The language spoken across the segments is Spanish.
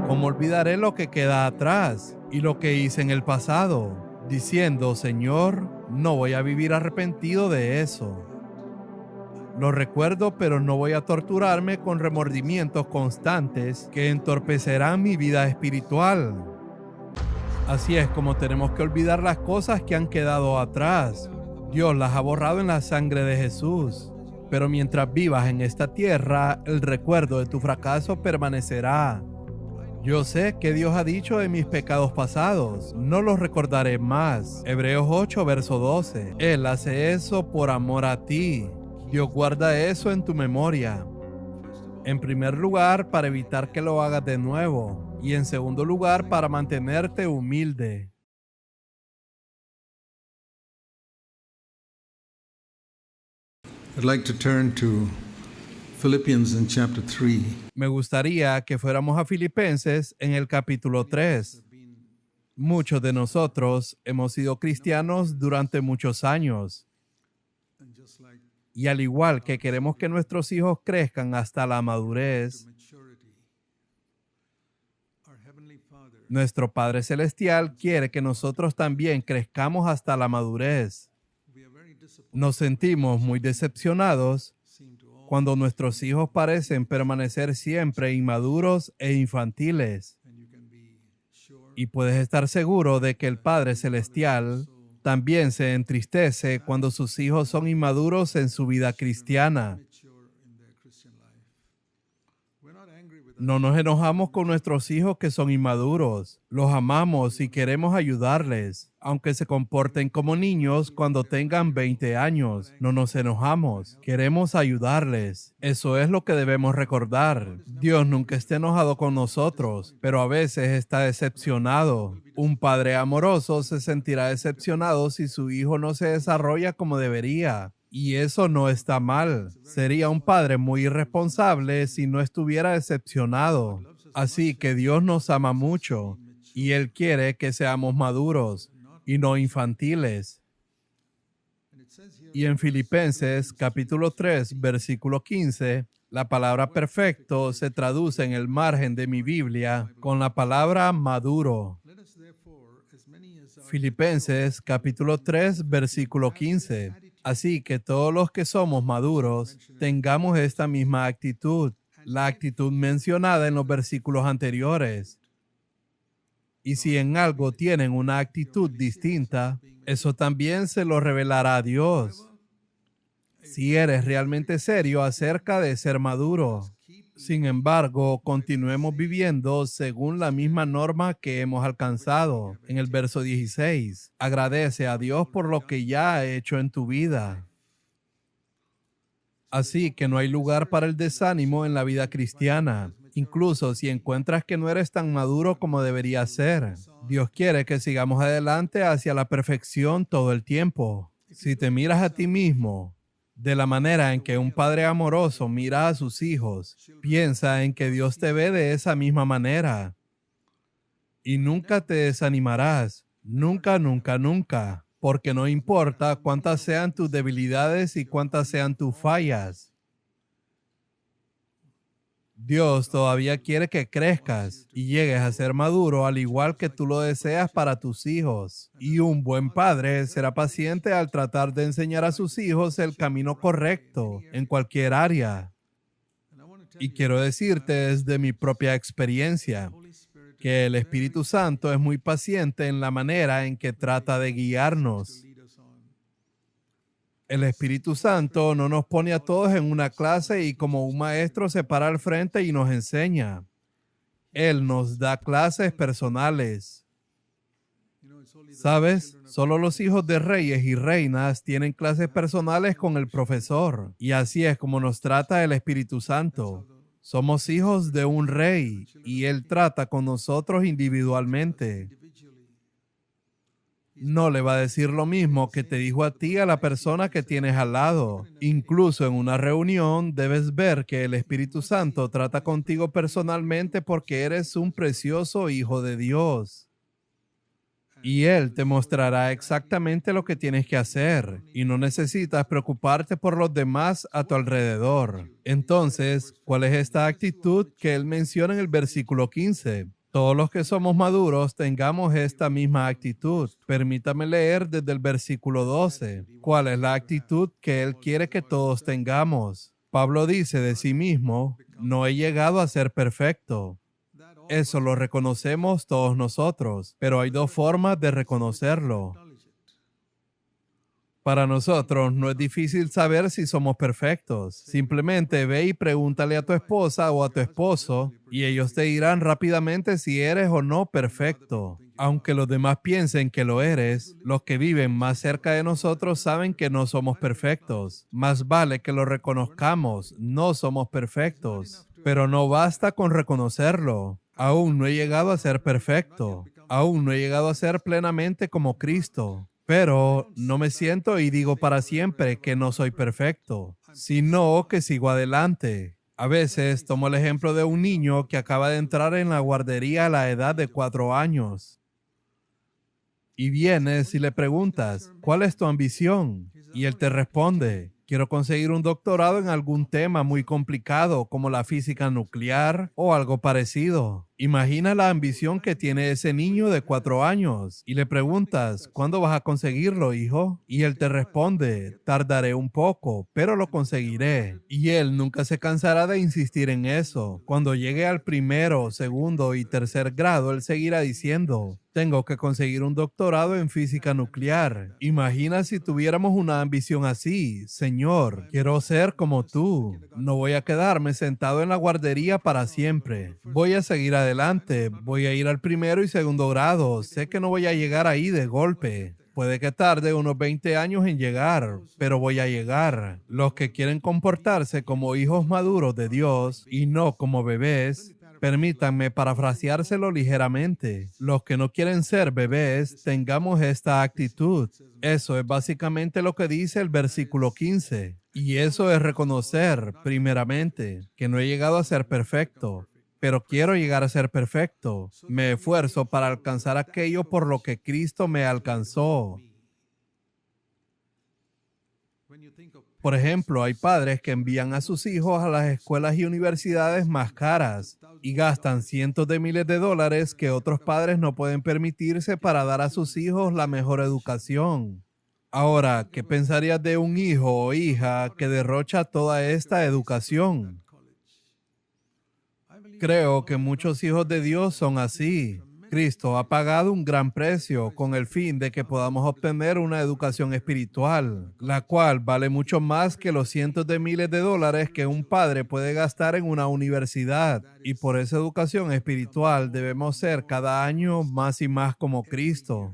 ¿Cómo olvidaré lo que queda atrás y lo que hice en el pasado? Diciendo, Señor, no voy a vivir arrepentido de eso. Lo recuerdo, pero no voy a torturarme con remordimientos constantes que entorpecerán mi vida espiritual. Así es como tenemos que olvidar las cosas que han quedado atrás. Dios las ha borrado en la sangre de Jesús. Pero mientras vivas en esta tierra, el recuerdo de tu fracaso permanecerá. Yo sé que Dios ha dicho de mis pecados pasados, no los recordaré más. Hebreos 8, verso 12. Él hace eso por amor a ti. Dios guarda eso en tu memoria. En primer lugar, para evitar que lo hagas de nuevo. Y en segundo lugar, para mantenerte humilde. I'd like to turn to Philippians in chapter 3. Me gustaría que fuéramos a Filipenses en el capítulo 3. Muchos de nosotros hemos sido cristianos durante muchos años. Y al igual que queremos que nuestros hijos crezcan hasta la madurez, nuestro Padre Celestial quiere que nosotros también crezcamos hasta la madurez. Nos sentimos muy decepcionados cuando nuestros hijos parecen permanecer siempre inmaduros e infantiles. Y puedes estar seguro de que el Padre Celestial también se entristece cuando sus hijos son inmaduros en su vida cristiana. No nos enojamos con nuestros hijos que son inmaduros. Los amamos y queremos ayudarles. Aunque se comporten como niños cuando tengan 20 años, no nos enojamos. Queremos ayudarles. Eso es lo que debemos recordar. Dios nunca está enojado con nosotros, pero a veces está decepcionado. Un padre amoroso se sentirá decepcionado si su hijo no se desarrolla como debería. Y eso no está mal. Sería un padre muy irresponsable si no estuviera decepcionado. Así que Dios nos ama mucho y Él quiere que seamos maduros y no infantiles. Y en Filipenses capítulo 3, versículo 15, la palabra perfecto se traduce en el margen de mi Biblia con la palabra maduro. Filipenses capítulo 3, versículo 15. Así que todos los que somos maduros tengamos esta misma actitud, la actitud mencionada en los versículos anteriores. Y si en algo tienen una actitud distinta, eso también se lo revelará a Dios. Si eres realmente serio acerca de ser maduro. Sin embargo, continuemos viviendo según la misma norma que hemos alcanzado. En el verso 16, agradece a Dios por lo que ya ha hecho en tu vida. Así que no hay lugar para el desánimo en la vida cristiana, incluso si encuentras que no eres tan maduro como deberías ser. Dios quiere que sigamos adelante hacia la perfección todo el tiempo. Si te miras a ti mismo de la manera en que un padre amoroso mira a sus hijos, piensa en que Dios te ve de esa misma manera. Y nunca te desanimarás, nunca, nunca, nunca, porque no importa cuántas sean tus debilidades y cuántas sean tus fallas. Dios todavía quiere que crezcas y llegues a ser maduro al igual que tú lo deseas para tus hijos. Y un buen padre será paciente al tratar de enseñar a sus hijos el camino correcto en cualquier área. Y quiero decirte desde mi propia experiencia que el Espíritu Santo es muy paciente en la manera en que trata de guiarnos. El Espíritu Santo no nos pone a todos en una clase y como un maestro se para al frente y nos enseña. Él nos da clases personales. ¿Sabes? Solo los hijos de reyes y reinas tienen clases personales con el profesor. Y así es como nos trata el Espíritu Santo. Somos hijos de un rey y Él trata con nosotros individualmente. No le va a decir lo mismo que te dijo a ti a la persona que tienes al lado. Incluso en una reunión debes ver que el Espíritu Santo trata contigo personalmente porque eres un precioso hijo de Dios. Y Él te mostrará exactamente lo que tienes que hacer y no necesitas preocuparte por los demás a tu alrededor. Entonces, ¿cuál es esta actitud que Él menciona en el versículo 15? Todos los que somos maduros tengamos esta misma actitud. Permítame leer desde el versículo 12. ¿Cuál es la actitud que Él quiere que todos tengamos? Pablo dice de sí mismo, no he llegado a ser perfecto. Eso lo reconocemos todos nosotros, pero hay dos formas de reconocerlo. Para nosotros no es difícil saber si somos perfectos. Simplemente ve y pregúntale a tu esposa o a tu esposo y ellos te dirán rápidamente si eres o no perfecto. Aunque los demás piensen que lo eres, los que viven más cerca de nosotros saben que no somos perfectos. Más vale que lo reconozcamos, no somos perfectos. Pero no basta con reconocerlo. Aún no he llegado a ser perfecto. Aún no he llegado a ser plenamente como Cristo. Pero no me siento y digo para siempre que no soy perfecto, sino que sigo adelante. A veces tomo el ejemplo de un niño que acaba de entrar en la guardería a la edad de 4 años. Y vienes y le preguntas, ¿cuál es tu ambición? Y él te responde, quiero conseguir un doctorado en algún tema muy complicado como la física nuclear o algo parecido. Imagina la ambición que tiene ese niño de 4 años y le preguntas, ¿cuándo vas a conseguirlo, hijo? Y él te responde, tardaré un poco, pero lo conseguiré. Y él nunca se cansará de insistir en eso. Cuando llegue al primero, segundo y tercer grado, él seguirá diciendo, tengo que conseguir un doctorado en física nuclear. Imagina si tuviéramos una ambición así. Señor, quiero ser como tú. No voy a quedarme sentado en la guardería para siempre. Voy a seguir adelante. Voy a ir al primero y segundo grado. Sé que no voy a llegar ahí de golpe. Puede que tarde unos 20 años en llegar, pero voy a llegar. Los que quieren comportarse como hijos maduros de Dios y no como bebés, permítanme parafraseárselo ligeramente. Los que no quieren ser bebés, tengamos esta actitud. Eso es básicamente lo que dice el versículo 15. Y eso es reconocer, primeramente, que no he llegado a ser perfecto, pero quiero llegar a ser perfecto. Me esfuerzo para alcanzar aquello por lo que Cristo me alcanzó. Por ejemplo, hay padres que envían a sus hijos a las escuelas y universidades más caras y gastan cientos de miles de dólares que otros padres no pueden permitirse para dar a sus hijos la mejor educación. Ahora, ¿qué pensarías de un hijo o hija que derrocha toda esta educación? Creo que muchos hijos de Dios son así. Cristo ha pagado un gran precio con el fin de que podamos obtener una educación espiritual, la cual vale mucho más que los cientos de miles de dólares que un padre puede gastar en una universidad. Y por esa educación espiritual debemos ser cada año más y más como Cristo.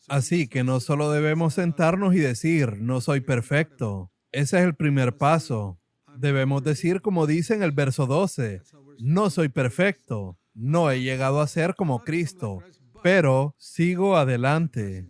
Así que no solo debemos sentarnos y decir, no soy perfecto. Ese es el primer paso. Debemos decir como dice en el verso 12, no soy perfecto, no he llegado a ser como Cristo, pero sigo adelante.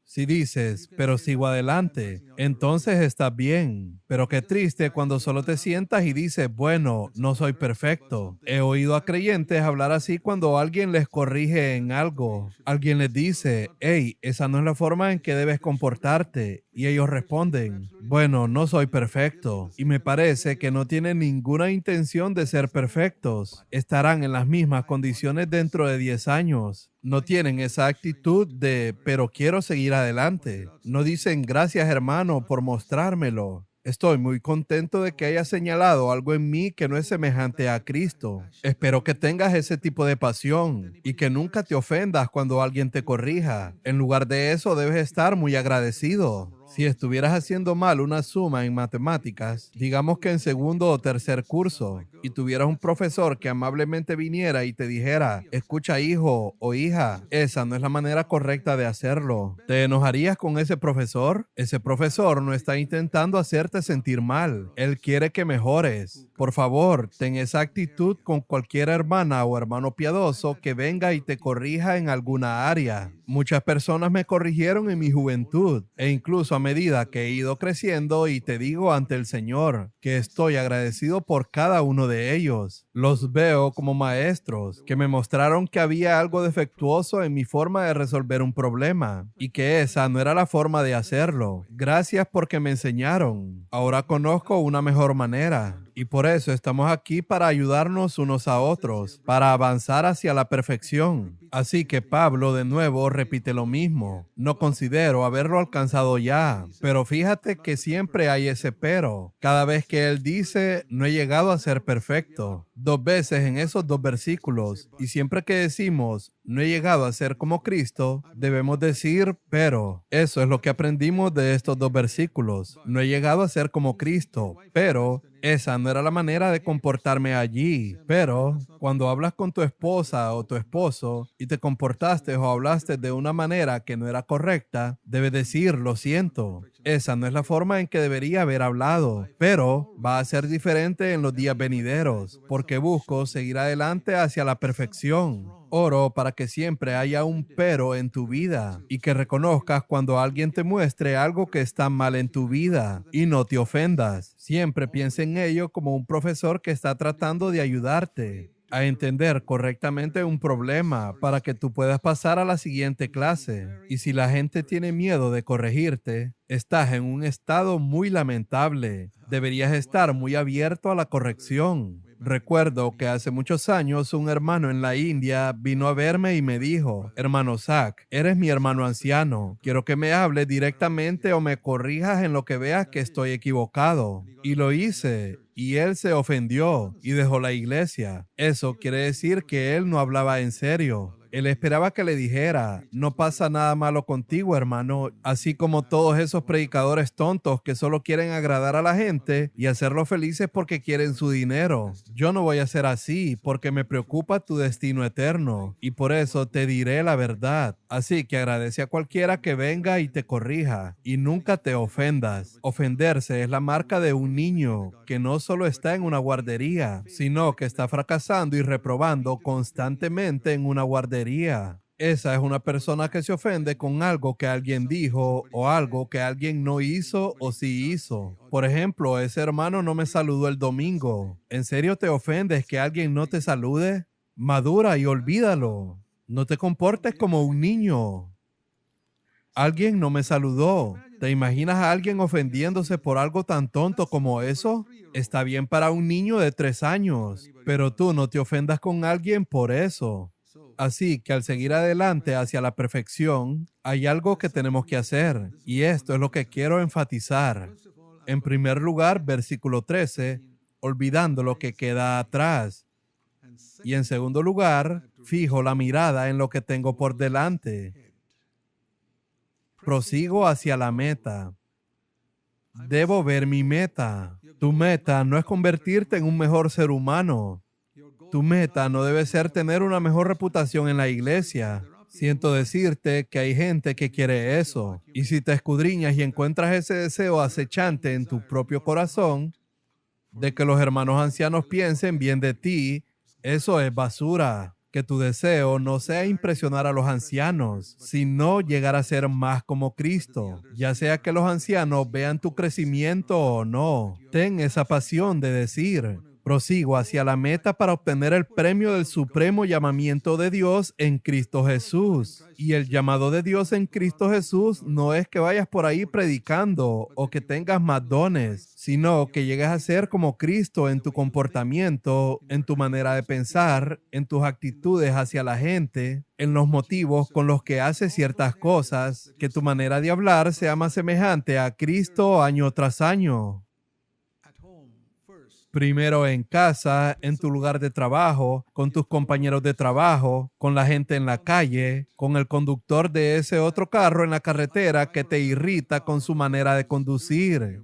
Si dices, pero sigo adelante, entonces estás bien. Pero qué triste cuando solo te sientas y dices, bueno, no soy perfecto. He oído a creyentes hablar así cuando alguien les corrige en algo. Alguien les dice, hey, esa no es la forma en que debes comportarte. Y ellos responden, bueno, no soy perfecto. Y me parece que no tienen ninguna intención de ser perfectos. Estarán en las mismas condiciones dentro de 10 años. No tienen esa actitud de, pero quiero seguir adelante. No dicen, gracias hermano por mostrármelo. Estoy muy contento de que hayas señalado algo en mí que no es semejante a Cristo. Espero que tengas ese tipo de pasión y que nunca te ofendas cuando alguien te corrija. En lugar de eso, debes estar muy agradecido. Si estuvieras haciendo mal una suma en matemáticas, digamos que en segundo o tercer curso, y tuvieras un profesor que amablemente viniera y te dijera, escucha hijo o hija, esa no es la manera correcta de hacerlo. ¿Te enojarías con ese profesor? Ese profesor no está intentando hacerte sentir mal. Él quiere que mejores. Por favor, ten esa actitud con cualquier hermana o hermano piadoso que venga y te corrija en alguna área. Muchas personas me corrigieron en mi juventud e incluso a medida que he ido creciendo, y te digo ante el Señor que estoy agradecido por cada uno de ellos. Los veo como maestros que me mostraron que había algo defectuoso en mi forma de resolver un problema y que esa no era la forma de hacerlo. Gracias porque me enseñaron. Ahora conozco una mejor manera. Y por eso estamos aquí para ayudarnos unos a otros, para avanzar hacia la perfección. Así que Pablo de nuevo repite lo mismo. No considero haberlo alcanzado ya, pero fíjate que siempre hay ese pero. Cada vez que él dice, no he llegado a ser perfecto, 2 veces en esos 2 versículos, y siempre que decimos, no he llegado a ser como Cristo, debemos decir, pero. Eso es lo que aprendimos de estos 2 versículos. No he llegado a ser como Cristo, pero esa no era la manera de comportarme allí. Pero cuando hablas con tu esposa o tu esposo y te comportaste o hablaste de una manera que no era correcta, debes decir, lo siento. Esa no es la forma en que debería haber hablado, pero va a ser diferente en los días venideros, porque busco seguir adelante hacia la perfección. Oro para que siempre haya un pero en tu vida y que reconozcas cuando alguien te muestre algo que está mal en tu vida y no te ofendas. Siempre piensa en ello como un profesor que está tratando de ayudarte a entender correctamente un problema para que tú puedas pasar a la siguiente clase. Y si la gente tiene miedo de corregirte, estás en un estado muy lamentable. Deberías estar muy abierto a la corrección. Recuerdo que hace muchos años un hermano en la India vino a verme y me dijo, hermano Zach, eres mi hermano anciano. Quiero que me hables directamente o me corrijas en lo que veas que estoy equivocado. Y lo hice. Y él se ofendió y dejó la iglesia. Eso quiere decir que él no hablaba en serio. Él esperaba que le dijera, no pasa nada malo contigo, hermano, así como todos esos predicadores tontos que solo quieren agradar a la gente y hacerlos felices porque quieren su dinero. Yo no voy a ser así porque me preocupa tu destino eterno y por eso te diré la verdad. Así que agradece a cualquiera que venga y te corrija y nunca te ofendas. Ofenderse es la marca de un niño que no solo está en una guardería, sino que está fracasando y reprobando constantemente en una guardería. Esa es una persona que se ofende con algo que alguien dijo o algo que alguien no hizo o sí hizo. Por ejemplo, ese hermano no me saludó el domingo. ¿En serio te ofendes que alguien no te salude? Madura y olvídalo. No te comportes como un niño. Alguien no me saludó. ¿Te imaginas a alguien ofendiéndose por algo tan tonto como eso? Está bien para un niño de 3 años, pero tú no te ofendas con alguien por eso. Así que al seguir adelante hacia la perfección, hay algo que tenemos que hacer, y esto es lo que quiero enfatizar. En primer lugar, versículo 13, olvidando lo que queda atrás. Y en segundo lugar, fijo la mirada en lo que tengo por delante. Prosigo hacia la meta. Debo ver mi meta. Tu meta no es convertirte en un mejor ser humano. Tu meta no debe ser tener una mejor reputación en la iglesia. Siento decirte que hay gente que quiere eso. Y si te escudriñas y encuentras ese deseo acechante en tu propio corazón, de que los hermanos ancianos piensen bien de ti, eso es basura. Que tu deseo no sea impresionar a los ancianos, sino llegar a ser más como Cristo. Ya sea que los ancianos vean tu crecimiento o no. Ten esa pasión de decir, prosigo hacia la meta para obtener el premio del supremo llamamiento de Dios en Cristo Jesús. Y el llamado de Dios en Cristo Jesús no es que vayas por ahí predicando o que tengas más dones, sino que llegues a ser como Cristo en tu comportamiento, en tu manera de pensar, en tus actitudes hacia la gente, en los motivos con los que haces ciertas cosas, que tu manera de hablar sea más semejante a Cristo año tras año. Primero en casa, en tu lugar de trabajo, con tus compañeros de trabajo, con la gente en la calle, con el conductor de ese otro carro en la carretera que te irrita con su manera de conducir.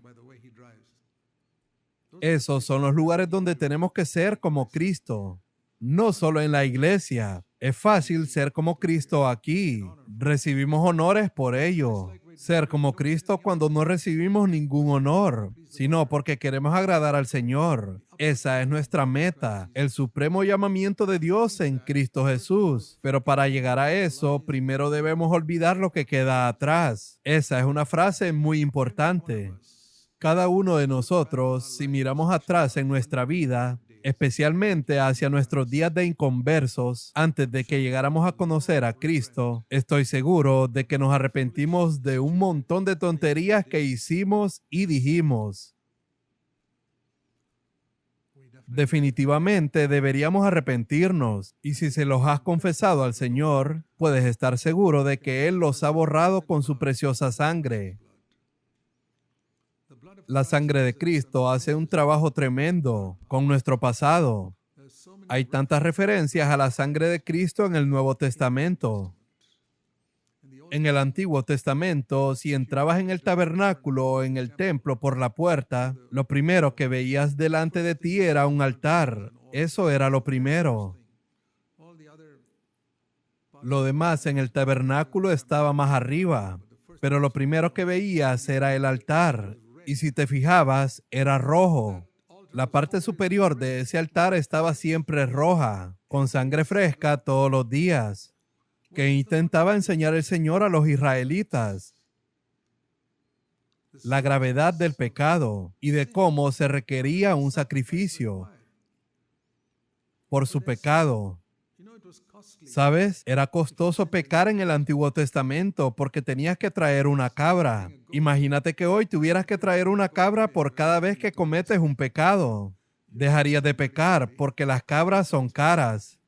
Esos son los lugares donde tenemos que ser como Cristo. No solo en la iglesia. Es fácil ser como Cristo aquí. Recibimos honores por ello. Ser como Cristo cuando no recibimos ningún honor, sino porque queremos agradar al Señor. Esa es nuestra meta, el supremo llamamiento de Dios en Cristo Jesús. Pero para llegar a eso, primero debemos olvidar lo que queda atrás. Esa es una frase muy importante. Cada uno de nosotros, si miramos atrás en nuestra vida, especialmente hacia nuestros días de inconversos, antes de que llegáramos a conocer a Cristo, estoy seguro de que nos arrepentimos de un montón de tonterías que hicimos y dijimos. Definitivamente deberíamos arrepentirnos, y si se los has confesado al Señor, puedes estar seguro de que Él los ha borrado con su preciosa sangre. La sangre de Cristo hace un trabajo tremendo con nuestro pasado. Hay tantas referencias a la sangre de Cristo en el Nuevo Testamento. En el Antiguo Testamento, si entrabas en el tabernáculo o en el templo por la puerta, lo primero que veías delante de ti era un altar. Eso era lo primero. Lo demás en el tabernáculo estaba más arriba, pero lo primero que veías era el altar. Y si te fijabas, era rojo. La parte superior de ese altar estaba siempre roja, con sangre fresca todos los días, que intentaba enseñar el Señor a los israelitas la gravedad del pecado y de cómo se requería un sacrificio por su pecado. ¿Sabes? Era costoso pecar en el Antiguo Testamento porque tenías que traer una cabra. Imagínate que hoy tuvieras que traer una cabra por cada vez que cometes un pecado. Dejarías de pecar porque las cabras son caras.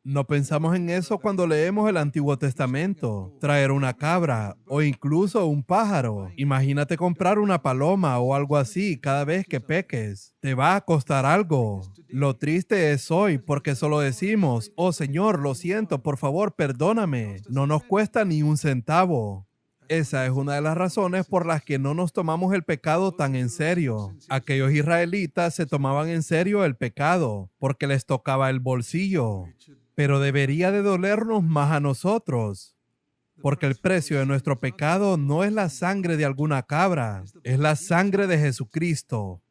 No pensamos en eso cuando leemos el Antiguo Testamento. Traer una cabra o incluso un pájaro. Imagínate comprar una paloma o algo así cada vez que peques. Te va a costar algo. Lo triste es hoy porque solo decimos, oh Señor, lo siento, por favor, perdóname. No nos cuesta ni un centavo. Esa es una de las razones por las que no nos tomamos el pecado tan en serio. Aquellos israelitas se tomaban en serio el pecado porque les tocaba el bolsillo. Pero debería de dolernos más a nosotros, porque el precio de nuestro pecado no es la sangre de alguna cabra, es la sangre de Jesucristo.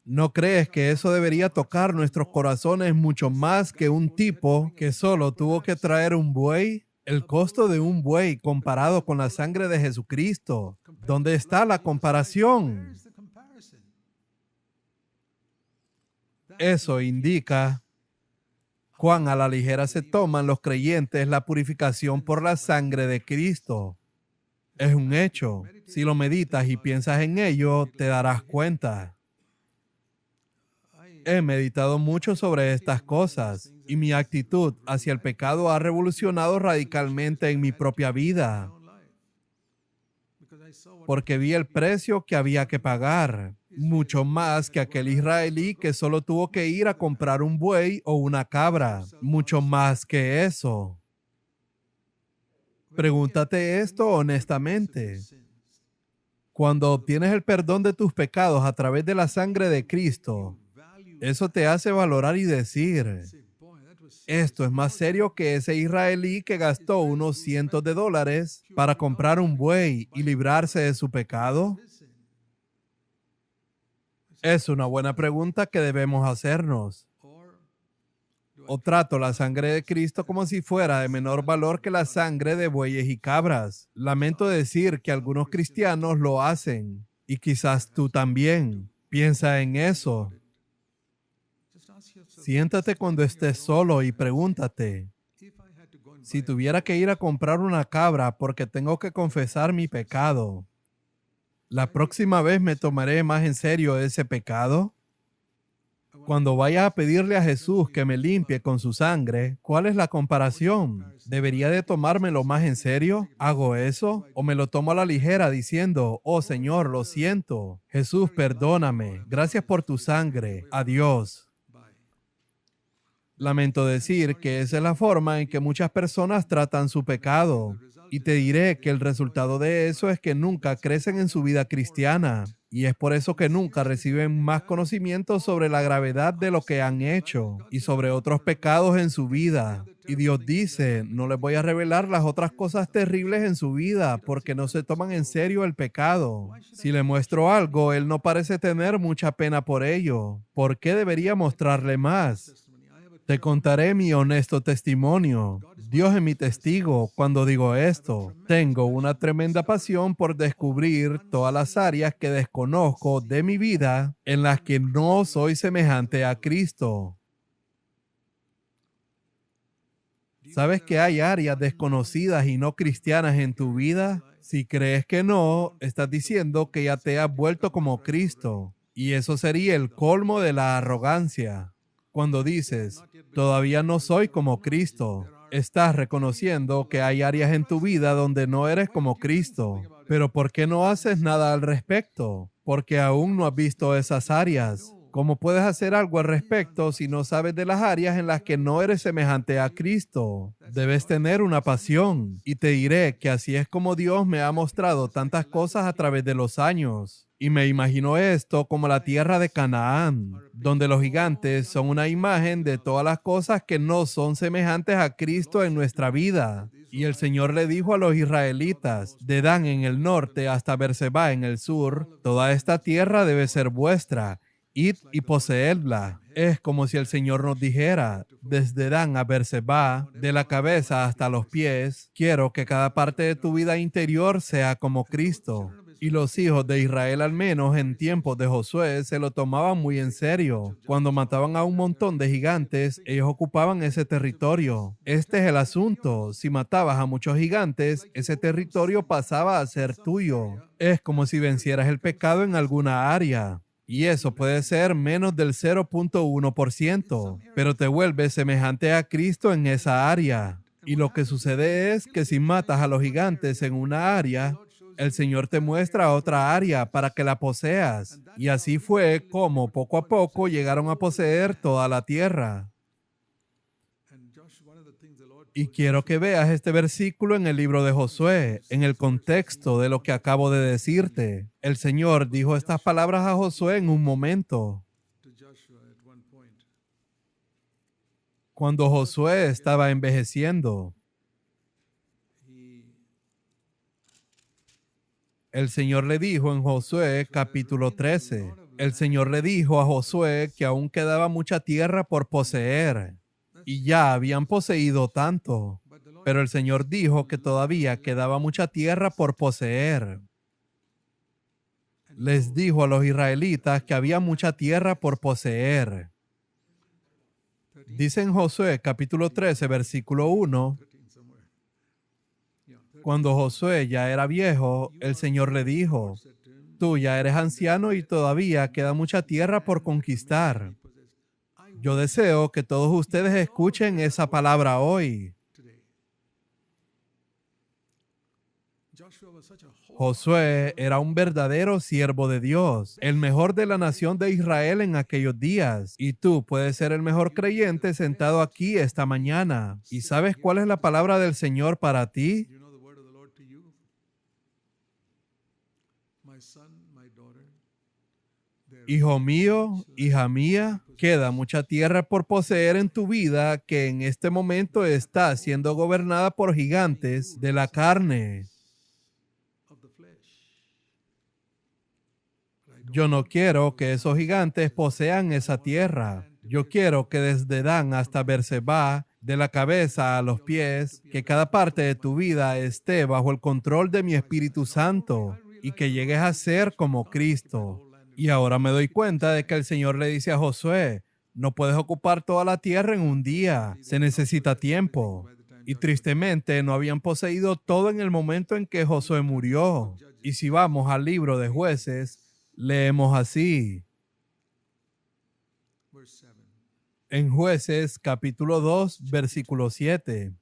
¿No crees que eso debería tocar nuestros corazones mucho más que un tipo que solo tuvo que traer un buey? El costo de un buey comparado con la sangre de Jesucristo. ¿Dónde está la comparación? Eso indica cuán a la ligera se toman los creyentes la purificación por la sangre de Cristo. Es un hecho. Si lo meditas y piensas en ello, te darás cuenta. He meditado mucho sobre estas cosas y mi actitud hacia el pecado ha revolucionado radicalmente en mi propia vida, porque vi el precio que había que pagar, mucho más que aquel israelí que solo tuvo que ir a comprar un buey o una cabra, mucho más que eso. Pregúntate esto honestamente. Cuando obtienes el perdón de tus pecados a través de la sangre de Cristo, eso te hace valorar y decir, esto es más serio que ese israelí que gastó unos cientos de dólares para comprar un buey y librarse de su pecado. Es una buena pregunta que debemos hacernos. ¿O trato la sangre de Cristo como si fuera de menor valor que la sangre de bueyes y cabras? Lamento decir que algunos cristianos lo hacen, y quizás tú también. Piensa en eso. Siéntate cuando estés solo y pregúntate, si tuviera que ir a comprar una cabra porque tengo que confesar mi pecado, ¿la próxima vez me tomaré más en serio ese pecado? Cuando vaya a pedirle a Jesús que me limpie con su sangre, ¿cuál es la comparación? ¿Debería de tomármelo más en serio? ¿Hago eso? ¿O me lo tomo a la ligera diciendo, oh Señor, lo siento. Jesús, perdóname. Gracias por tu sangre. Adiós. Lamento decir que esa es la forma en que muchas personas tratan su pecado. Y te diré que el resultado de eso es que nunca crecen en su vida cristiana. Y es por eso que nunca reciben más conocimiento sobre la gravedad de lo que han hecho y sobre otros pecados en su vida. Y Dios dice, no les voy a revelar las otras cosas terribles en su vida porque no se toman en serio el pecado. Si le muestro algo, Él no parece tener mucha pena por ello. ¿Por qué debería mostrarle más? Te contaré mi honesto testimonio. Dios es mi testigo cuando digo esto. Tengo una tremenda pasión por descubrir todas las áreas que desconozco de mi vida en las que no soy semejante a Cristo. ¿Sabes que hay áreas desconocidas y no cristianas en tu vida? Si crees que no, estás diciendo que ya te has vuelto como Cristo. Y eso sería el colmo de la arrogancia. Cuando dices, todavía no soy como Cristo, estás reconociendo que hay áreas en tu vida donde no eres como Cristo. Pero ¿por qué no haces nada al respecto? Porque aún no has visto esas áreas. ¿Cómo puedes hacer algo al respecto si no sabes de las áreas en las que no eres semejante a Cristo? Debes tener una pasión. Y te diré que así es como Dios me ha mostrado tantas cosas a través de los años. Y me imagino esto como la tierra de Canaán, donde los gigantes son una imagen de todas las cosas que no son semejantes a Cristo en nuestra vida. Y el Señor le dijo a los israelitas, de Dan en el norte hasta Berseba en el sur, toda esta tierra debe ser vuestra. Id y poseedla. Es como si el Señor nos dijera, desde Dan a Berseba, de la cabeza hasta los pies, quiero que cada parte de tu vida interior sea como Cristo. Y los hijos de Israel, al menos en tiempos de Josué, se lo tomaban muy en serio. Cuando mataban a un montón de gigantes, ellos ocupaban ese territorio. Este es el asunto. Si matabas a muchos gigantes, ese territorio pasaba a ser tuyo. Es como si vencieras el pecado en alguna área. Y eso puede ser menos del 0.1%, pero te vuelves semejante a Cristo en esa área. Y lo que sucede es que si matas a los gigantes en una área, el Señor te muestra otra área para que la poseas. Y así fue como poco a poco llegaron a poseer toda la tierra. Y quiero que veas este versículo en el libro de Josué, en el contexto de lo que acabo de decirte. El Señor dijo estas palabras a Josué en un momento. Cuando Josué estaba envejeciendo, el Señor le dijo en Josué capítulo 13, el Señor le dijo a Josué que aún quedaba mucha tierra por poseer y ya habían poseído tanto, pero el Señor dijo que todavía quedaba mucha tierra por poseer. Les dijo a los israelitas que había mucha tierra por poseer. Dice en Josué capítulo 13 versículo 1, cuando Josué ya era viejo, el Señor le dijo, tú ya eres anciano y todavía queda mucha tierra por conquistar. Yo deseo que todos ustedes escuchen esa palabra hoy. Josué era un verdadero siervo de Dios, el mejor de la nación de Israel en aquellos días. Y tú puedes ser el mejor creyente sentado aquí esta mañana. ¿Y sabes cuál es la palabra del Señor para ti? Hijo mío, hija mía, queda mucha tierra por poseer en tu vida que en este momento está siendo gobernada por gigantes de la carne. Yo no quiero que esos gigantes posean esa tierra. Yo quiero que desde Dan hasta Berseba, de la cabeza a los pies, que cada parte de tu vida esté bajo el control de mi Espíritu Santo y que llegues a ser como Cristo. Y ahora me doy cuenta de que el Señor le dice a Josué, no puedes ocupar toda la tierra en un día, se necesita tiempo. Y tristemente no habían poseído todo en el momento en que Josué murió. Y si vamos al libro de Jueces, leemos así. En Jueces capítulo 2, versículo 7.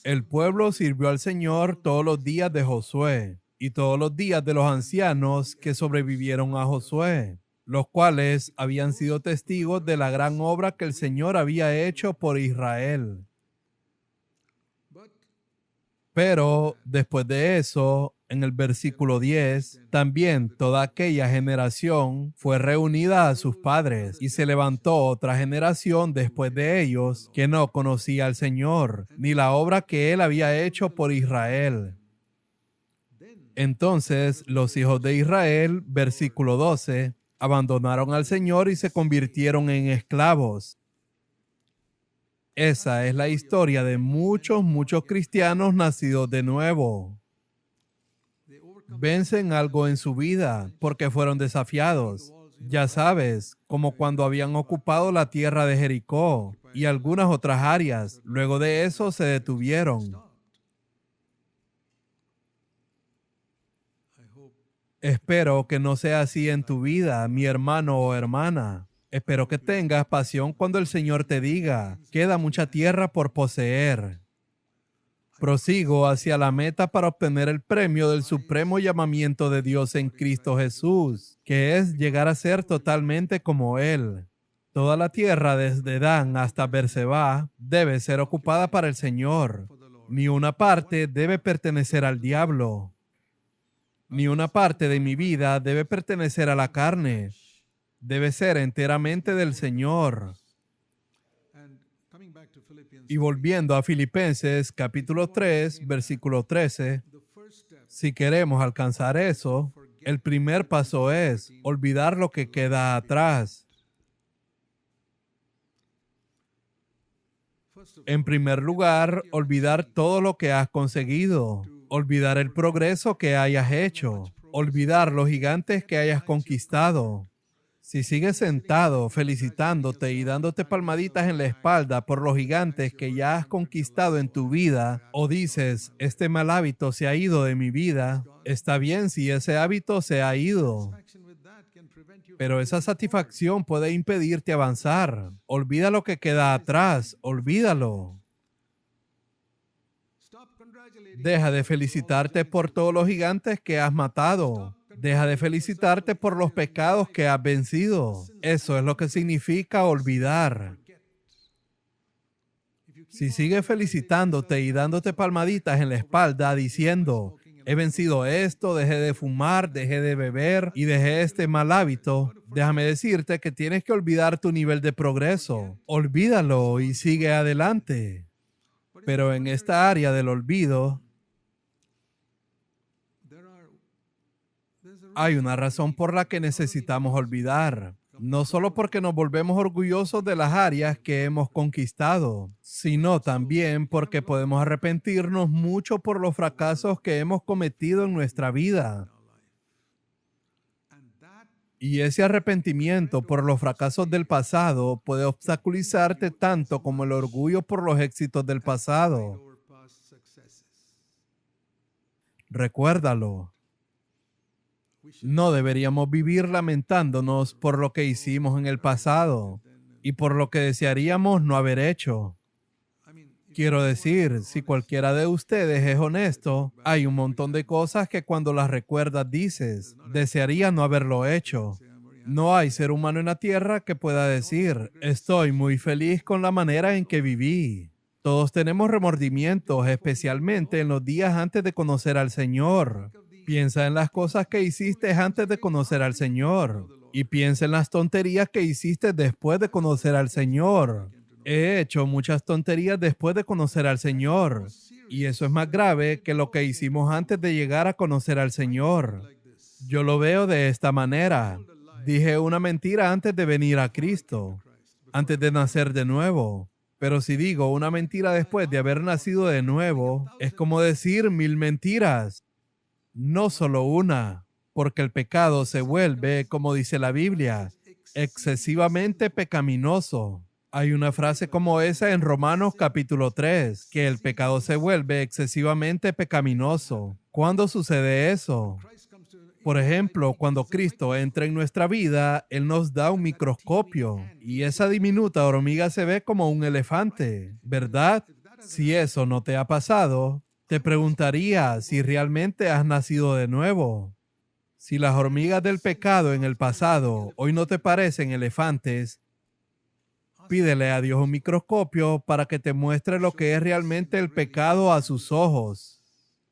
El pueblo sirvió al Señor todos los días de Josué y todos los días de los ancianos que sobrevivieron a Josué, los cuales habían sido testigos de la gran obra que el Señor había hecho por Israel. Pero después de eso, en el versículo 10, también toda aquella generación fue reunida a sus padres y se levantó otra generación después de ellos que no conocía al Señor, ni la obra que Él había hecho por Israel. Entonces los hijos de Israel, versículo 12, abandonaron al Señor y se convirtieron en esclavos. Esa es la historia de muchos cristianos nacidos de nuevo. Vencen algo en su vida porque fueron desafiados. Ya sabes, como cuando habían ocupado la tierra de Jericó y algunas otras áreas. Luego de eso se detuvieron. Espero que no sea así en tu vida, mi hermano o hermana. Espero que tengas pasión cuando el Señor te diga, queda mucha tierra por poseer. Prosigo hacia la meta para obtener el premio del supremo llamamiento de Dios en Cristo Jesús, que es llegar a ser totalmente como Él. Toda la tierra desde Dan hasta Berseba debe ser ocupada para el Señor. Ni una parte debe pertenecer al diablo. Ni una parte de mi vida debe pertenecer a la carne. Debe ser enteramente del Señor. Y volviendo a Filipenses capítulo 3, versículo 13, si queremos alcanzar eso, el primer paso es olvidar lo que queda atrás. En primer lugar, olvidar todo lo que has conseguido, olvidar el progreso que hayas hecho, olvidar los gigantes que hayas conquistado. Si sigues sentado, felicitándote y dándote palmaditas en la espalda por los gigantes que ya has conquistado en tu vida, o dices, este mal hábito se ha ido de mi vida, está bien si ese hábito se ha ido, pero esa satisfacción puede impedirte avanzar. Olvida lo que queda atrás, olvídalo. Deja de felicitarte por todos los gigantes que has matado. Deja de felicitarte por los pecados que has vencido. Eso es lo que significa olvidar. Si sigues felicitándote y dándote palmaditas en la espalda diciendo, he vencido esto, dejé de fumar, dejé de beber y dejé este mal hábito, déjame decirte que tienes que olvidar tu nivel de progreso. Olvídalo y sigue adelante. Pero en esta área del olvido, hay una razón por la que necesitamos olvidar. No solo porque nos volvemos orgullosos de las áreas que hemos conquistado, sino también porque podemos arrepentirnos mucho por los fracasos que hemos cometido en nuestra vida. Y ese arrepentimiento por los fracasos del pasado puede obstaculizarte tanto como el orgullo por los éxitos del pasado. Recuérdalo. No deberíamos vivir lamentándonos por lo que hicimos en el pasado y por lo que desearíamos no haber hecho. Quiero decir, si cualquiera de ustedes es honesto, hay un montón de cosas que cuando las recuerdas dices, desearía no haberlo hecho. No hay ser humano en la tierra que pueda decir, estoy muy feliz con la manera en que viví. Todos tenemos remordimientos, especialmente en los días antes de conocer al Señor. Piensa en las cosas que hiciste antes de conocer al Señor y piensa en las tonterías que hiciste después de conocer al Señor. He hecho muchas tonterías después de conocer al Señor y eso es más grave que lo que hicimos antes de llegar a conocer al Señor. Yo lo veo de esta manera. Dije una mentira antes de venir a Cristo, antes de nacer de nuevo. Pero si digo una mentira después de haber nacido de nuevo, es como decir 1000 mentiras. No solo una, porque el pecado se vuelve, como dice la Biblia, excesivamente pecaminoso. Hay una frase como esa en Romanos capítulo 3, que el pecado se vuelve excesivamente pecaminoso. ¿Cuándo sucede eso? Por ejemplo, cuando Cristo entra en nuestra vida, Él nos da un microscopio y esa diminuta hormiga se ve como un elefante, ¿verdad? Si eso no te ha pasado, te preguntaría si realmente has nacido de nuevo. Si las hormigas del pecado en el pasado hoy no te parecen elefantes, pídele a Dios un microscopio para que te muestre lo que es realmente el pecado a sus ojos.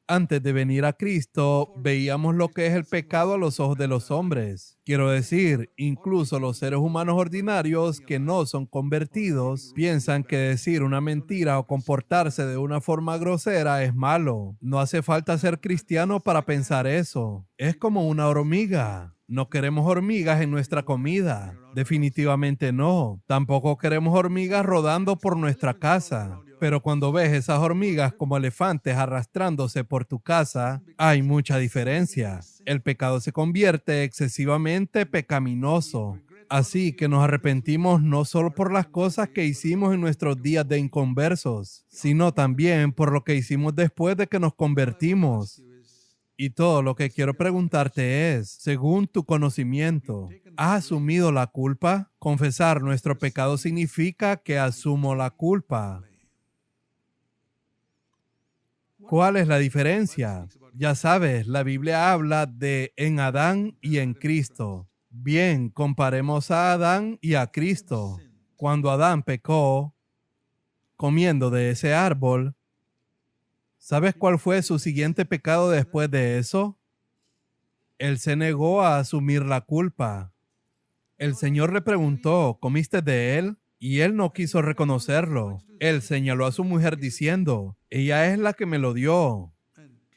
Antes de venir a Cristo, veíamos lo que es el pecado a los ojos de los hombres. Quiero decir, incluso los seres humanos ordinarios que no son convertidos piensan que decir una mentira o comportarse de una forma grosera es malo. No hace falta ser cristiano para pensar eso. Es como una hormiga. No queremos hormigas en nuestra comida. Definitivamente no. Tampoco queremos hormigas rodando por nuestra casa. Pero cuando ves esas hormigas como elefantes arrastrándose por tu casa, hay mucha diferencia. El pecado se convierte excesivamente pecaminoso. Así que nos arrepentimos no solo por las cosas que hicimos en nuestros días de inconversos, sino también por lo que hicimos después de que nos convertimos. Y todo lo que quiero preguntarte es, según tu conocimiento, ¿has asumido la culpa? Confesar nuestro pecado significa que asumo la culpa. ¿Cuál es la diferencia? Ya sabes, la Biblia habla de en Adán y en Cristo. Bien, comparemos a Adán y a Cristo. Cuando Adán pecó, comiendo de ese árbol, ¿sabes cuál fue su siguiente pecado después de eso? Él se negó a asumir la culpa. El Señor le preguntó, ¿comiste de él? Y él no quiso reconocerlo. Él señaló a su mujer diciendo, ella es la que me lo dio.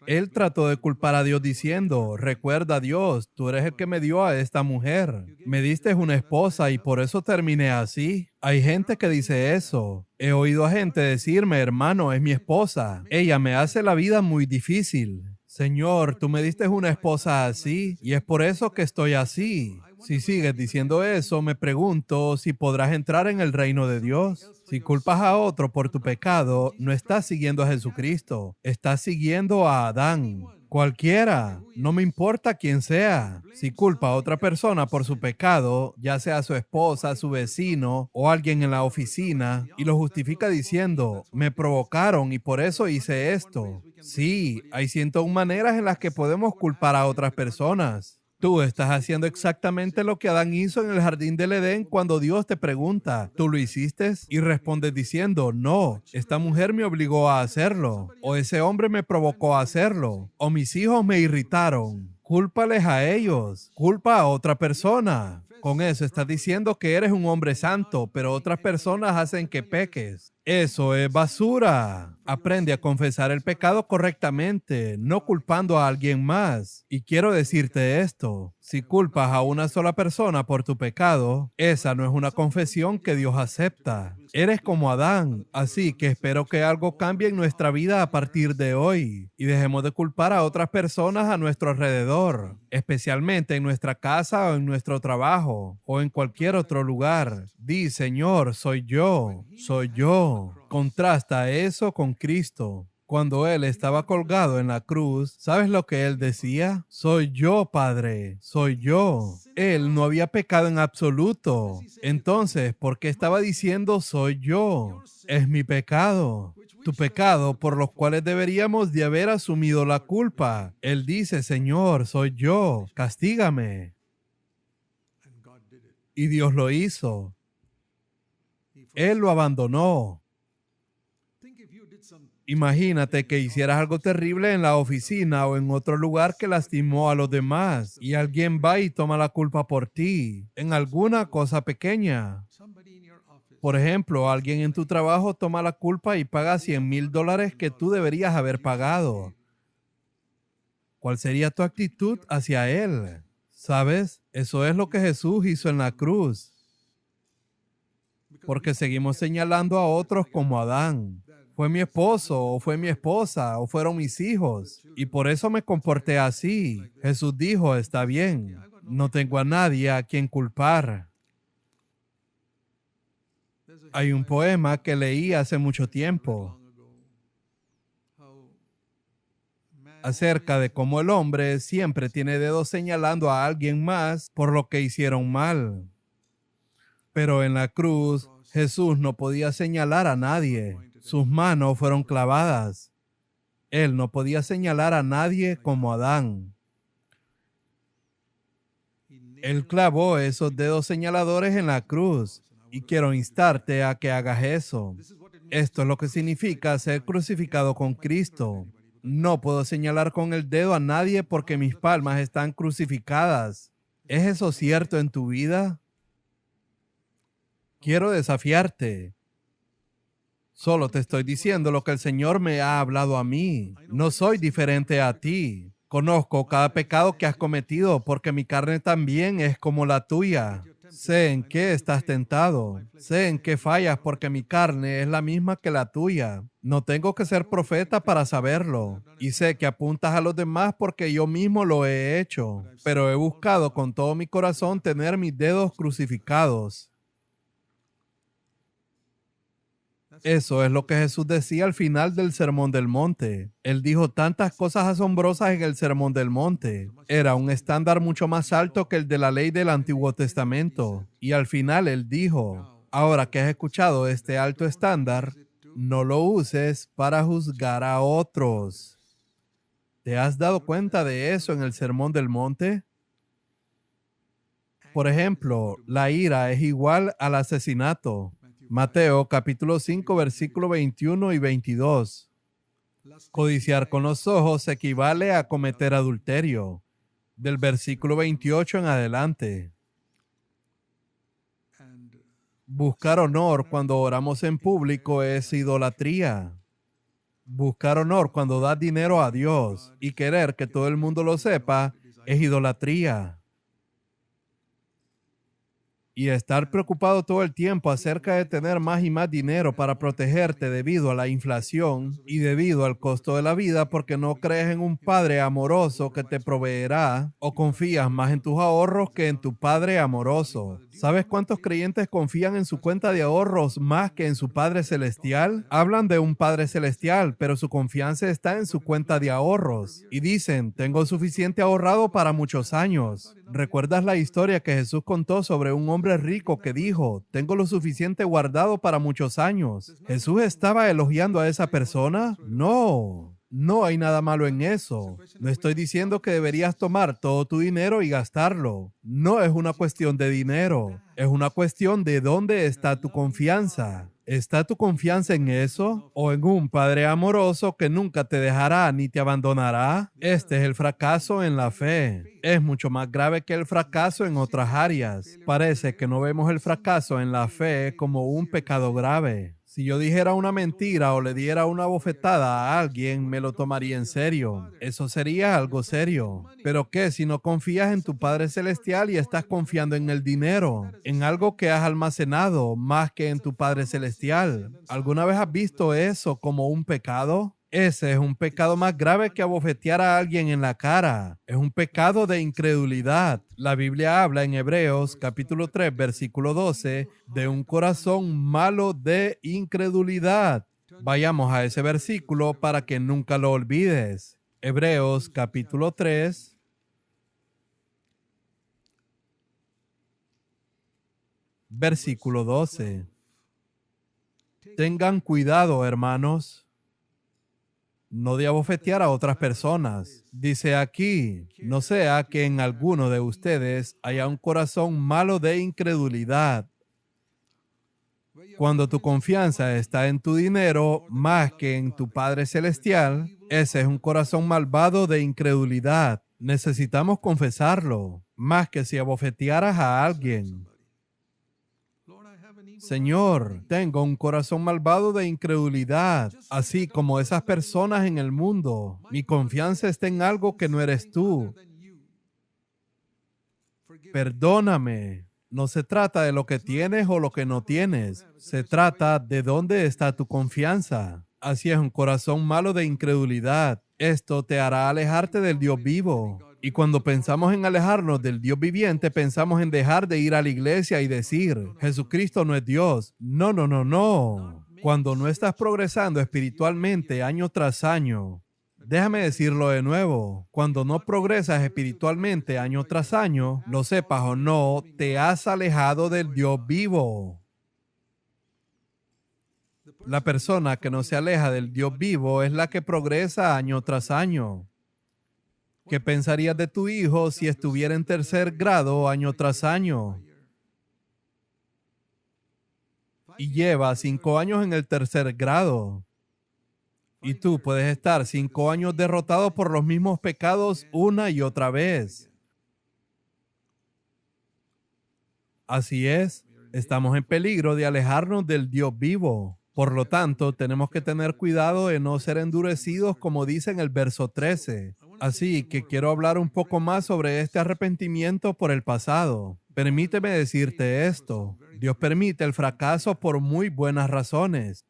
Él trató de culpar a Dios diciendo, recuerda Dios, tú eres el que me dio a esta mujer. Me diste una esposa y por eso terminé así. Hay gente que dice eso. He oído a gente decirme, hermano, es mi esposa. Ella me hace la vida muy difícil. Señor, tú me diste una esposa así y es por eso que estoy así. Si sigues diciendo eso, me pregunto si podrás entrar en el reino de Dios. Si culpas a otro por tu pecado, no estás siguiendo a Jesucristo, estás siguiendo a Adán. Cualquiera, no me importa quién sea. Si culpa a otra persona por su pecado, ya sea su esposa, su vecino o alguien en la oficina, y lo justifica diciendo, me provocaron y por eso hice esto. Sí, hay 101 maneras en las que podemos culpar a otras personas. Tú estás haciendo exactamente lo que Adán hizo en el jardín del Edén cuando Dios te pregunta, ¿tú lo hiciste? Y respondes diciendo, no, esta mujer me obligó a hacerlo, o ese hombre me provocó a hacerlo, o mis hijos me irritaron. Cúlpales a ellos, culpa a otra persona. Con eso estás diciendo que eres un hombre santo, pero otras personas hacen que peques. Eso es basura. Aprende a confesar el pecado correctamente, no culpando a alguien más. Y quiero decirte esto, si culpas a una sola persona por tu pecado, esa no es una confesión que Dios acepta. Eres como Adán, así que espero que algo cambie en nuestra vida a partir de hoy y dejemos de culpar a otras personas a nuestro alrededor, especialmente en nuestra casa o en nuestro trabajo o en cualquier otro lugar. Di, Señor, soy yo, soy yo. Contrasta eso con Cristo. Cuando Él estaba colgado en la cruz, ¿sabes lo que Él decía? Soy yo, Padre, soy yo. Él no había pecado en absoluto. Entonces, ¿por qué estaba diciendo soy yo? Es mi pecado. Tu pecado por los cuales deberíamos de haber asumido la culpa. Él dice, Señor, soy yo, castígame. Y Dios lo hizo. Él lo abandonó. Imagínate que hicieras algo terrible en la oficina o en otro lugar que lastimó a los demás y alguien va y toma la culpa por ti en alguna cosa pequeña. Por ejemplo, alguien en tu trabajo toma la culpa y paga $100,000 que tú deberías haber pagado. ¿Cuál sería tu actitud hacia él? ¿Sabes? Eso es lo que Jesús hizo en la cruz. Porque seguimos señalando a otros como Adán. Fue mi esposo, o fue mi esposa, o fueron mis hijos. Y por eso me comporté así. Jesús dijo, está bien, no tengo a nadie a quien culpar. Hay un poema que leí hace mucho tiempo acerca de cómo el hombre siempre tiene dedos señalando a alguien más por lo que hicieron mal. Pero en la cruz, Jesús no podía señalar a nadie. Sus manos fueron clavadas. Él no podía señalar a nadie como Adán. Él clavó esos dedos señaladores en la cruz y quiero instarte a que hagas eso. Esto es lo que significa ser crucificado con Cristo. No puedo señalar con el dedo a nadie porque mis palmas están crucificadas. ¿Es eso cierto en tu vida? Quiero desafiarte. Solo te estoy diciendo lo que el Señor me ha hablado a mí. No soy diferente a ti. Conozco cada pecado que has cometido porque mi carne también es como la tuya. Sé en qué estás tentado. Sé en qué fallas porque mi carne es la misma que la tuya. No tengo que ser profeta para saberlo. Y sé que apuntas a los demás porque yo mismo lo he hecho. Pero he buscado con todo mi corazón tener mis dedos crucificados. Eso es lo que Jesús decía al final del Sermón del Monte. Él dijo tantas cosas asombrosas en el Sermón del Monte. Era un estándar mucho más alto que el de la ley del Antiguo Testamento. Y al final él dijo, ahora que has escuchado este alto estándar, no lo uses para juzgar a otros. ¿Te has dado cuenta de eso en el Sermón del Monte? Por ejemplo, la ira es igual al asesinato. Mateo capítulo 5, versículo 21 y 22. Codiciar con los ojos equivale a cometer adulterio. Del versículo 28 en adelante. Buscar honor cuando oramos en público es idolatría. Buscar honor cuando das dinero a Dios y querer que todo el mundo lo sepa es idolatría. Y estar preocupado todo el tiempo acerca de tener más y más dinero para protegerte debido a la inflación y debido al costo de la vida porque no crees en un Padre amoroso que te proveerá o confías más en tus ahorros que en tu Padre amoroso. ¿Sabes cuántos creyentes confían en su cuenta de ahorros más que en su Padre Celestial? Hablan de un Padre Celestial, pero su confianza está en su cuenta de ahorros. Y dicen, tengo suficiente ahorrado para muchos años. ¿Recuerdas la historia que Jesús contó sobre un hombre rico que dijo, tengo lo suficiente guardado para muchos años? ¿Jesús estaba elogiando a esa persona? No. No hay nada malo en eso. No estoy diciendo que deberías tomar todo tu dinero y gastarlo. No es una cuestión de dinero. Es una cuestión de dónde está tu confianza. ¿Está tu confianza en eso o en un Padre amoroso que nunca te dejará ni te abandonará? Este es el fracaso en la fe. Es mucho más grave que el fracaso en otras áreas. Parece que no vemos el fracaso en la fe como un pecado grave. Si yo dijera una mentira o le diera una bofetada a alguien, me lo tomaría en serio. Eso sería algo serio. ¿Pero qué si no confías en tu Padre Celestial y estás confiando en el dinero? En algo que has almacenado más que en tu Padre Celestial. ¿Alguna vez has visto eso como un pecado? Ese es un pecado más grave que abofetear a alguien en la cara. Es un pecado de incredulidad. La Biblia habla en Hebreos capítulo 3, versículo 12, de un corazón malo de incredulidad. Vayamos a ese versículo para que nunca lo olvides. Hebreos capítulo 3, versículo 12. Tengan cuidado, hermanos, no de abofetear a otras personas. Dice aquí, no sea que en alguno de ustedes haya un corazón malo de incredulidad. Cuando tu confianza está en tu dinero más que en tu Padre Celestial, ese es un corazón malvado de incredulidad. Necesitamos confesarlo, más que si abofetearas a alguien. Señor, tengo un corazón malvado de incredulidad, así como esas personas en el mundo. Mi confianza está en algo que no eres tú. Perdóname. No se trata de lo que tienes o lo que no tienes. Se trata de dónde está tu confianza. Así es un corazón malo de incredulidad. Esto te hará alejarte del Dios vivo. Y cuando pensamos en alejarnos del Dios viviente, pensamos en dejar de ir a la iglesia y decir, Jesucristo no es Dios. No, no, no, no. Cuando no estás progresando espiritualmente año tras año, déjame decirlo de nuevo, cuando no progresas espiritualmente año tras año, lo sepas o no, te has alejado del Dios vivo. La persona que no se aleja del Dios vivo es la que progresa año tras año. ¿Qué pensarías de tu hijo si estuviera en tercer grado año tras año? Y lleva 5 años en el tercer grado. Y tú puedes estar 5 años derrotado por los mismos pecados una y otra vez. Así es, estamos en peligro de alejarnos del Dios vivo. Por lo tanto, tenemos que tener cuidado de no ser endurecidos, como dice en el verso 13. Así que quiero hablar un poco más sobre este arrepentimiento por el pasado. Permíteme decirte esto. Dios permite el fracaso por muy buenas razones.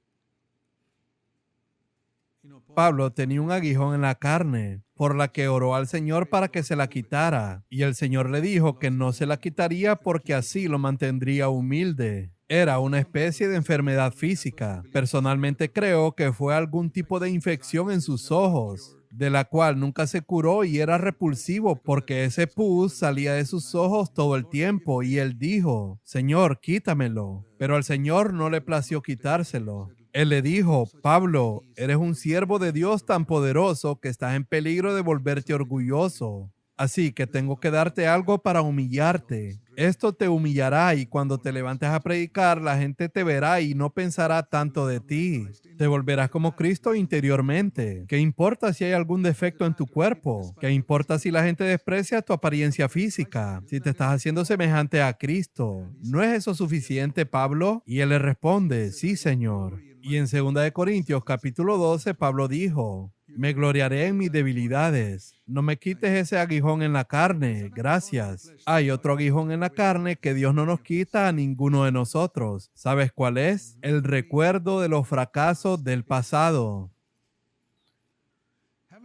Pablo tenía un aguijón en la carne, por la que oró al Señor para que se la quitara. Y el Señor le dijo que no se la quitaría porque así lo mantendría humilde. Era una especie de enfermedad física. Personalmente creo que fue algún tipo de infección en sus ojos, de la cual nunca se curó y era repulsivo porque ese pus salía de sus ojos todo el tiempo y él dijo, Señor, quítamelo. Pero al Señor no le plació quitárselo. Él le dijo, Pablo, eres un siervo de Dios tan poderoso que estás en peligro de volverte orgulloso. Así que tengo que darte algo para humillarte. Esto te humillará y cuando te levantes a predicar, la gente te verá y no pensará tanto de ti. Te volverás como Cristo interiormente. ¿Qué importa si hay algún defecto en tu cuerpo? ¿Qué importa si la gente desprecia tu apariencia física? Si te estás haciendo semejante a Cristo. ¿No es eso suficiente, Pablo? Y él le responde, sí, Señor. Y en 2 Corintios capítulo 12, Pablo dijo, me gloriaré en mis debilidades. No me quites ese aguijón en la carne. Gracias. Hay otro aguijón en la carne que Dios no nos quita a ninguno de nosotros. ¿Sabes cuál es? El recuerdo de los fracasos del pasado.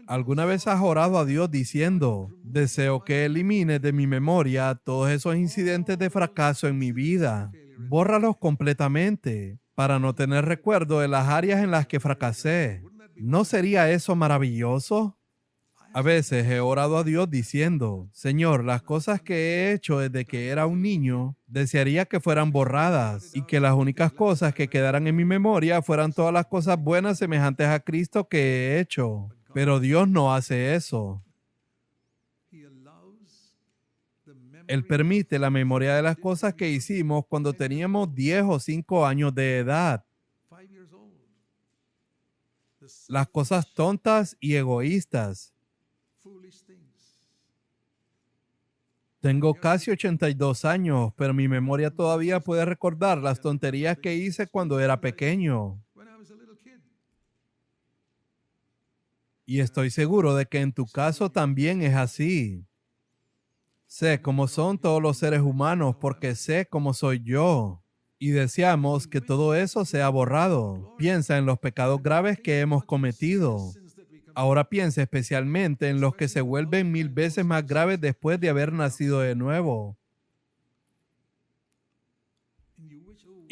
¿Alguna vez has orado a Dios diciendo, deseo que elimine de mi memoria todos esos incidentes de fracaso en mi vida? Bórralos completamente para no tener recuerdo de las áreas en las que fracasé. ¿No sería eso maravilloso? A veces he orado a Dios diciendo, Señor, las cosas que he hecho desde que era un niño, desearía que fueran borradas y que las únicas cosas que quedaran en mi memoria fueran todas las cosas buenas semejantes a Cristo que he hecho. Pero Dios no hace eso. Él permite la memoria de las cosas que hicimos cuando teníamos 10 o 5 años de edad. Las cosas tontas y egoístas. Tengo casi 82 años, pero mi memoria todavía puede recordar las tonterías que hice cuando era pequeño. Y estoy seguro de que en tu caso también es así. Sé cómo son todos los seres humanos porque sé cómo soy yo. Y deseamos que todo eso sea borrado. Piensa en los pecados graves que hemos cometido. Ahora piensa especialmente en los que se vuelven 1000 veces más graves después de haber nacido de nuevo.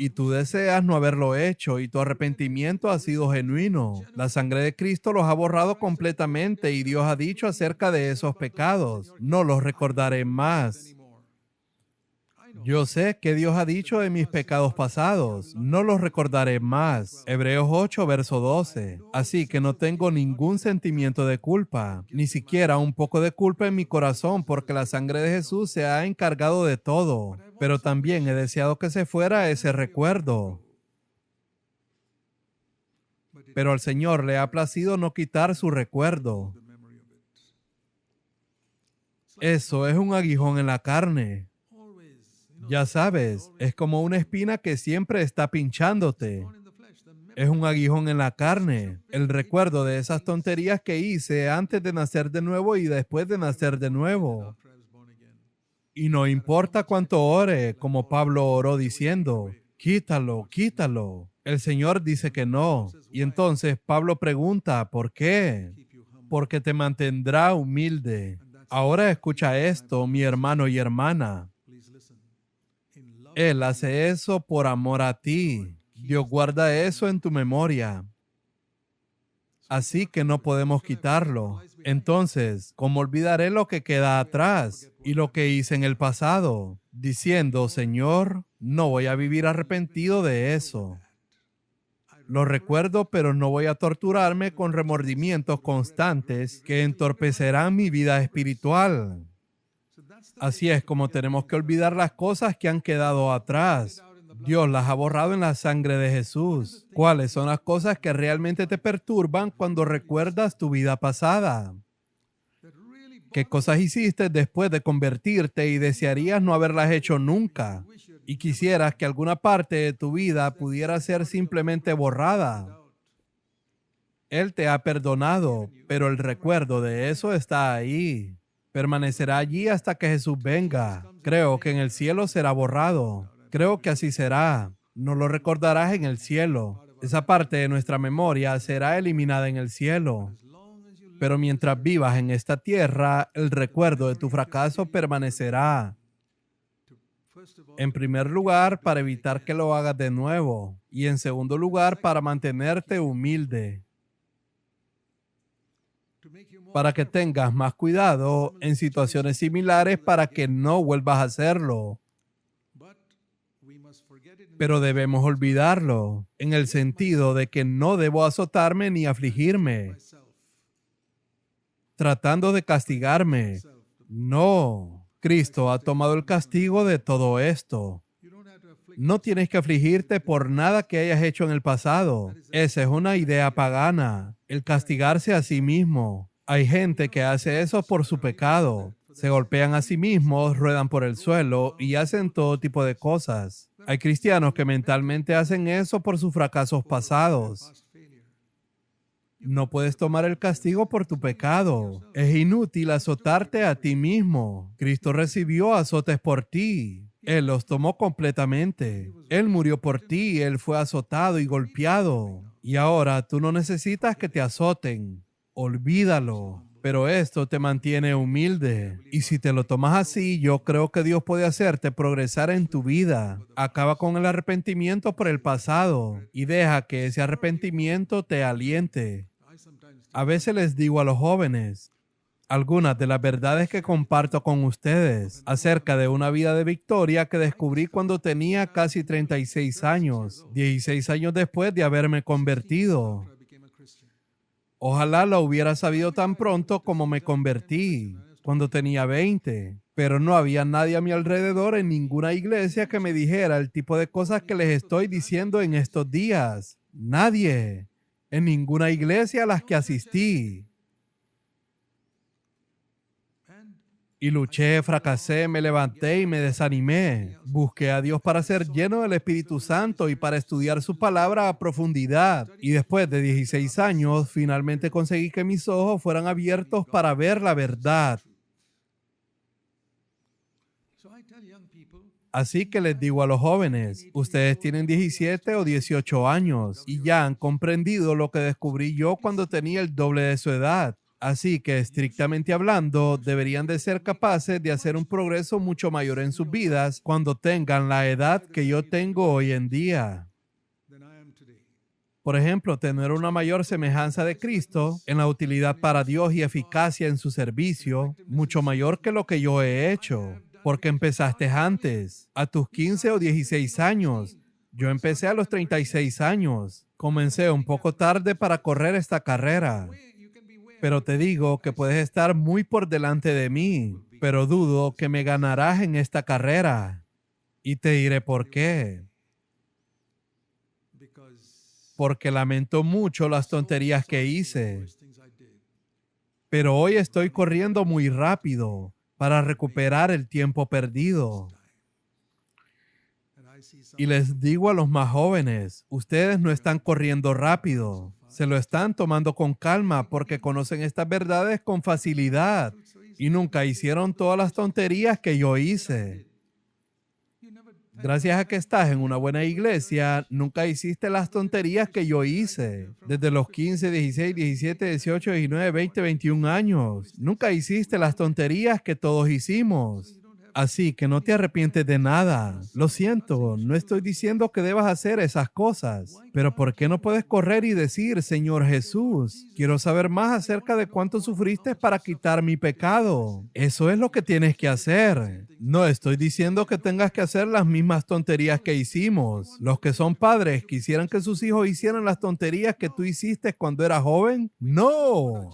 Y tú deseas no haberlo hecho y tu arrepentimiento ha sido genuino. La sangre de Cristo los ha borrado completamente y Dios ha dicho acerca de esos pecados, no los recordaré más. Yo sé que Dios ha dicho de mis pecados pasados, no los recordaré más. Hebreos 8, verso 12. Así que no tengo ningún sentimiento de culpa, ni siquiera un poco de culpa en mi corazón, porque la sangre de Jesús se ha encargado de todo. Pero también he deseado que se fuera ese recuerdo. Pero al Señor le ha placido no quitar su recuerdo. Eso es un aguijón en la carne. Ya sabes, es como una espina que siempre está pinchándote. Es un aguijón en la carne, el recuerdo de esas tonterías que hice antes de nacer de nuevo y después de nacer de nuevo. Y no importa cuánto ore, como Pablo oró diciendo, quítalo, quítalo. El Señor dice que no. Y entonces Pablo pregunta, ¿por qué? Porque te mantendrá humilde. Ahora escucha esto, mi hermano y hermana. Él hace eso por amor a ti. Dios guarda eso en tu memoria. Así que no podemos quitarlo. Entonces, ¿cómo olvidaré lo que queda atrás y lo que hice en el pasado? Diciendo, Señor, no voy a vivir arrepentido de eso. Lo recuerdo, pero no voy a torturarme con remordimientos constantes que entorpecerán mi vida espiritual. Así es como tenemos que olvidar las cosas que han quedado atrás. Dios las ha borrado en la sangre de Jesús. ¿Cuáles son las cosas que realmente te perturban cuando recuerdas tu vida pasada? ¿Qué cosas hiciste después de convertirte y desearías no haberlas hecho nunca? Y quisieras que alguna parte de tu vida pudiera ser simplemente borrada. Él te ha perdonado, pero el recuerdo de eso está ahí. Permanecerá allí hasta que Jesús venga. Creo que en el cielo será borrado. Creo que así será. No lo recordarás en el cielo. Esa parte de nuestra memoria será eliminada en el cielo. Pero mientras vivas en esta tierra, el recuerdo de tu fracaso permanecerá. En primer lugar, para evitar que lo hagas de nuevo. Y en segundo lugar, para mantenerte humilde. Para que tengas más cuidado en situaciones similares para que no vuelvas a hacerlo. Pero debemos olvidarlo, en el sentido de que no debo azotarme ni afligirme, tratando de castigarme. No, Cristo ha tomado el castigo de todo esto. No tienes que afligirte por nada que hayas hecho en el pasado. Esa es una idea pagana, el castigarse a sí mismo. Hay gente que hace eso por su pecado. Se golpean a sí mismos, ruedan por el suelo y hacen todo tipo de cosas. Hay cristianos que mentalmente hacen eso por sus fracasos pasados. No puedes tomar el castigo por tu pecado. Es inútil azotarte a ti mismo. Cristo recibió azotes por ti. Él los tomó completamente. Él murió por ti. Él fue azotado y golpeado. Y ahora tú no necesitas que te azoten. Olvídalo. Pero esto te mantiene humilde. Y si te lo tomas así, yo creo que Dios puede hacerte progresar en tu vida. Acaba con el arrepentimiento por el pasado y deja que ese arrepentimiento te aliente. A veces les digo a los jóvenes algunas de las verdades que comparto con ustedes acerca de una vida de victoria que descubrí cuando tenía casi 36 años, 16 años después de haberme convertido. Ojalá lo hubiera sabido tan pronto como me convertí, cuando tenía 20, pero no había nadie a mi alrededor en ninguna iglesia que me dijera el tipo de cosas que les estoy diciendo en estos días. Nadie, en ninguna iglesia a las que asistí. Y luché, fracasé, me levanté y me desanimé. Busqué a Dios para ser lleno del Espíritu Santo y para estudiar su palabra a profundidad. Y después de 16 años, finalmente conseguí que mis ojos fueran abiertos para ver la verdad. Así que les digo a los jóvenes, ustedes tienen 17 o 18 años y ya han comprendido lo que descubrí yo cuando tenía el doble de su edad. Así que, estrictamente hablando, deberían de ser capaces de hacer un progreso mucho mayor en sus vidas cuando tengan la edad que yo tengo hoy en día. Por ejemplo, tener una mayor semejanza de Cristo en la utilidad para Dios y eficacia en su servicio, mucho mayor que lo que yo he hecho, porque empezaste antes, a tus 15 o 16 años. Yo empecé a los 36 años. Comencé un poco tarde para correr esta carrera. Pero te digo que puedes estar muy por delante de mí, pero dudo que me ganarás en esta carrera. Y te diré por qué. Porque lamento mucho las tonterías que hice. Pero hoy estoy corriendo muy rápido para recuperar el tiempo perdido. Y les digo a los más jóvenes, ustedes no están corriendo rápido. Se lo están tomando con calma porque conocen estas verdades con facilidad y nunca hicieron todas las tonterías que yo hice. Gracias a que estás en una buena iglesia, nunca hiciste las tonterías que yo hice. Desde los 15, 16, 17, 18, 19, 20, 21 años. Nunca hiciste las tonterías que todos hicimos. Así que no te arrepientes de nada. Lo siento, no estoy diciendo que debas hacer esas cosas. Pero ¿por qué no puedes correr y decir, Señor Jesús, quiero saber más acerca de cuánto sufriste para quitar mi pecado? Eso es lo que tienes que hacer. No estoy diciendo que tengas que hacer las mismas tonterías que hicimos. Los que son padres quisieran que sus hijos hicieran las tonterías que tú hiciste cuando eras joven. ¡No!